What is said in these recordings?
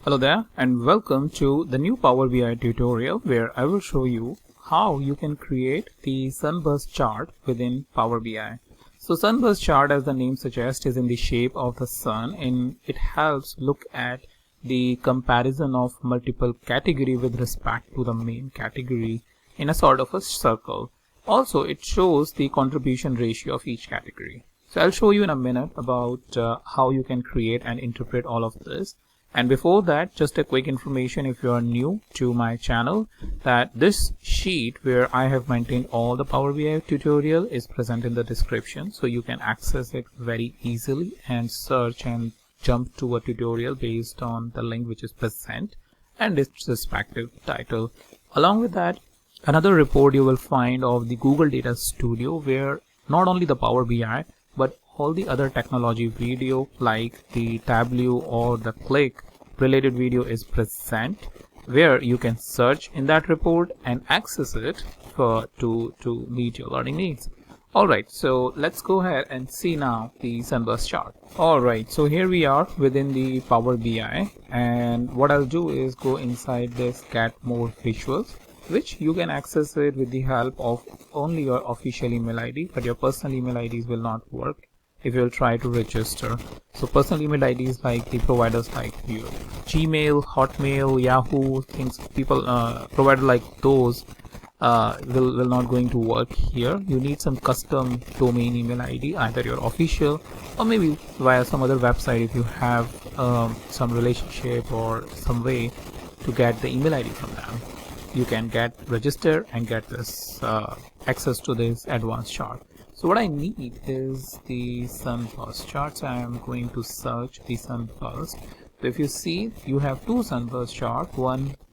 Hello there and welcome to the new Power BI tutorial where I will show you how you can create the Sunburst chart within Power BI. So Sunburst chart, as the name suggests, is in the shape of the sun, and it helps look at the comparison of multiple category with respect to the main category in a sort of a circle. Also, it shows the contribution ratio of each category. So I'll show you in a minute about how you can create and interpret all of this. And before that, just a quick information if you are new to my channel, that this sheet where I have maintained all the Power BI tutorial is present in the description, so you can access it very easily and search and jump to a tutorial based on the link which is present and its respective title. Along with that, another report you will find of the Google Data Studio, where not only the Power BI but all the other technology video like the Tableau or the Click related video is present, where you can search in that report and access it to meet your learning needs. Alright, so let's go ahead and see now the Sunburst chart. Alright, so here we are within the Power BI, and what I'll do is go inside this Get More Visuals, which you can access it with the help of only your official email ID, but your personal email IDs will not work if you'll try to register. So personal email IDs like the providers like your Gmail, Hotmail, Yahoo, things, people provider like those will not going to work here. You need some custom domain email ID, either your official or maybe via some other website if you have some relationship or some way to get the email ID from them. You can get registered and get this access to this advanced chart. So what I need is the Sunburst chart. So I am going to search the Sunburst. So if you see, you have two Sunburst chart.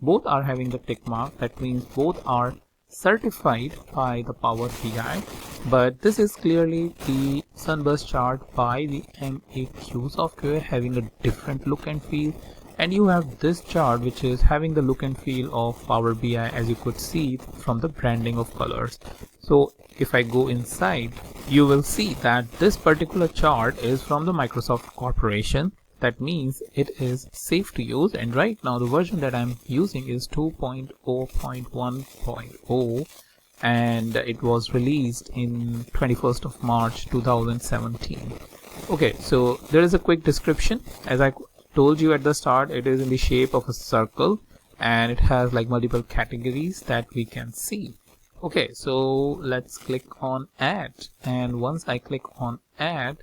Both are having the tick mark. That means both are certified by the Power BI. But this is clearly the Sunburst chart by the MAQ software, having a different look and feel. And you have this chart which is having the look and feel of Power BI, as you could see from the branding of colors. So if I go inside, you will see that this particular chart is from the Microsoft Corporation. That means it is safe to use, and right now the version that I'm using is 2.0.1.0, and it was released in 21st of March 2017. Okay, so there is a quick description. As I told you at the start, it is in the shape of a circle and it has like multiple categories that we can see. Okay, so let's click on add, and once I click on add,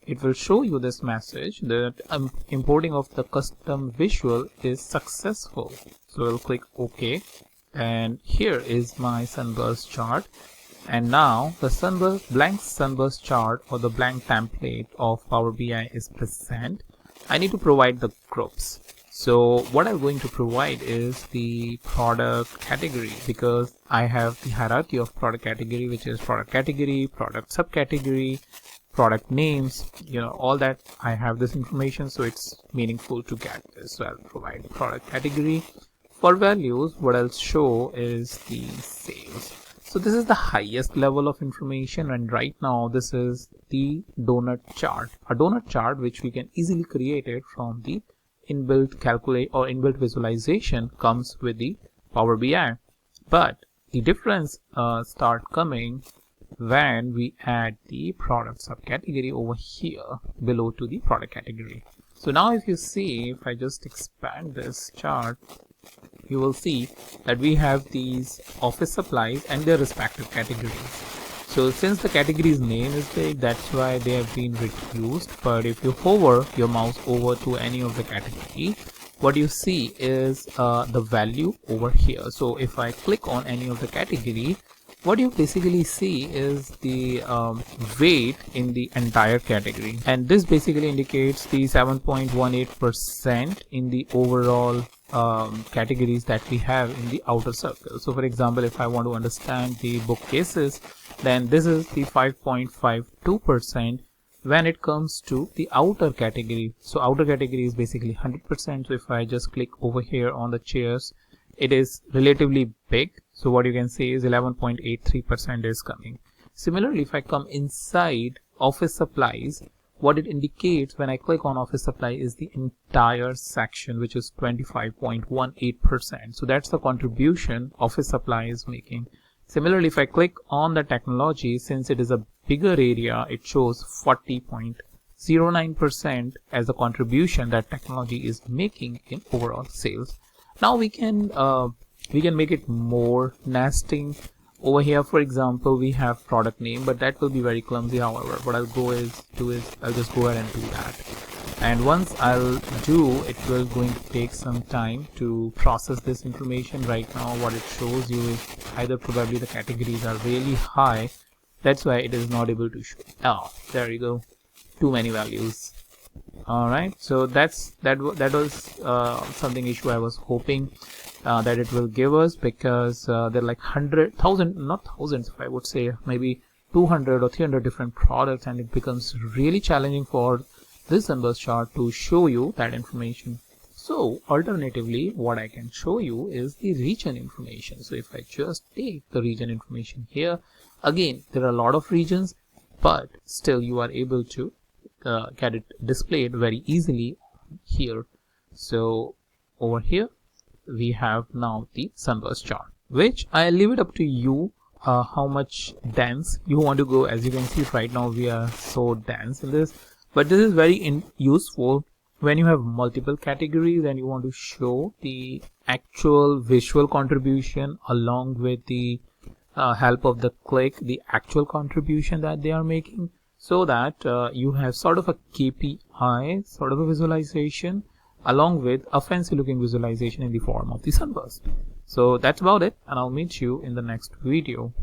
it will show you this message that importing of the custom visual is successful. So I'll click OK, and here is my Sunburst chart. And now the blank Sunburst chart or the blank template of Power BI is present. I need to provide the groups. So what I'm going to provide is the product category, because I have the hierarchy of product category, which is product category, product subcategory, product names, all that. I have this information, so it's meaningful to get this. So I'll provide product category. For values, what I'll show is the sales. So this is the highest level of information, and right now this is the donut chart, a donut chart which we can easily create it from the inbuilt calculate or inbuilt visualization comes with the Power BI. But the difference start coming when we add the product subcategory over here below to the product category. So now if you see, if I just expand this chart, you will see that we have these office supplies and their respective categories. So since the category's name is big, that's why they have been reduced. But if you hover your mouse over to any of the category, what you see is the value over here. So if I click on any of the category, what you basically see is the weight in the entire category, and this basically indicates the 7.18% in the overall categories that we have in the outer circle. So for example, if I want to understand the bookcases, then this is the 5.52% when it comes to the outer category. So outer category is basically 100%. So if I just click over here on the chairs, it is relatively big. So what you can see is 11.83% is coming. Similarly, if I come inside office supplies, what it indicates when I click on office supply is the entire section, which is 25.18%. So that's the contribution office supply is making. Similarly, if I click on the technology, since it is a bigger area, it shows 40.09% as the contribution that technology is making in overall sales. Now we can make it more nesting. Over here, for example, we have product name, but that will be very clumsy. However, what I'll do is I'll just go ahead and do that. And once I'll do, it will going to take some time to process this information. Right now, what it shows you is either probably the categories are really high. That's why it is not able to show. Oh, there you go. Too many values. All right. So that was something issue I was hoping that it will give us, because there are like 100,000, not thousands, I would say maybe 200 or 300 different products, and it becomes really challenging for this Sunburst chart to show you that information. So alternatively, what I can show you is the region information. So if I just take the region information here, again, there are a lot of regions, but still you are able to get it displayed very easily here. So over here, we have now the Sunburst chart, which I leave it up to you how much dense you want to go. As you can see right now, we are so dense in this, but this is very useful when you have multiple categories and you want to show the actual visual contribution along with the help of the click, the actual contribution that they are making, so that you have sort of a KPI, sort of a visualization, along with a fancy looking visualization in the form of the Sunburst. So that's about it, and I'll meet you in the next video.